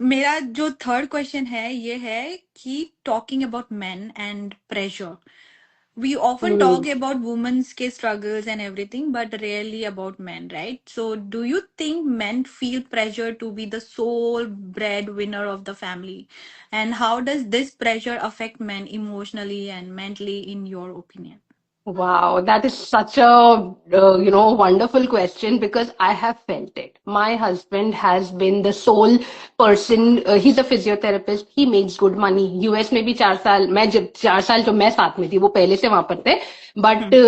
मेरा जो third question है ये है कि talking about men and pressure. We often Hmm. talk about women's case struggles and everything, but rarely about men, right? So, do you think men feel pressure to be the sole breadwinner of the family? And how does this pressure affect men emotionally and mentally, in your opinion? Wow, that is such a wonderful question because I have felt it. My husband has been the sole person. He's a physiotherapist. He makes good money. US में भी 4 साल मैं जब 4 साल जो मैं साथ में थी वो पहले से वहां पर थे. But Hmm.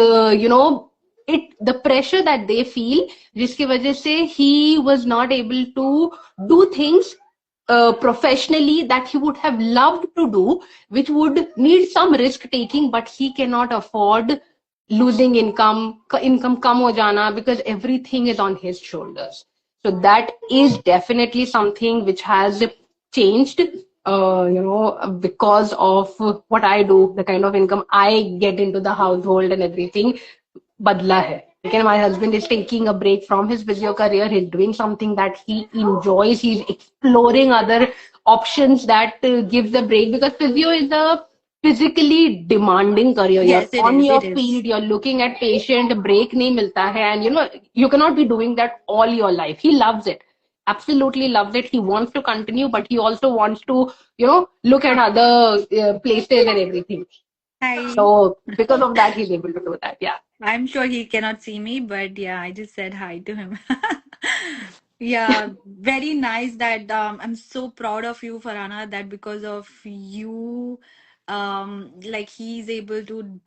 it the pressure that they feel जिसकी वजह से he was not able to do things professionally that he would have loved to do, which would need some risk taking, but he cannot afford losing income kam ho jana because everything is on his shoulders. So that is definitely something which has changed, because of what I do, the kind of income I get into the household and everything. बदला है. Again, my husband is taking a break from his physio career. He's doing something that he enjoys. He's exploring other options that gives a break because physio is a physically demanding career. You're Yes, it on is. your It is. feet, you're looking at patient, break nahi milta hai, and you cannot be doing that all your life. He loves it. Absolutely loves it. He wants to continue, but he also wants to, look at other places and everything. Hi. So because of that, he's able to do that. Yeah. I'm sure he cannot see me, but yeah, I just said hi to him. Yeah, very nice that I'm so proud of you, Farhana, that because of you, like he's able to,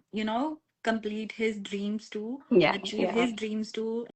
complete his dreams too, Yeah, achieve yeah. his dreams too.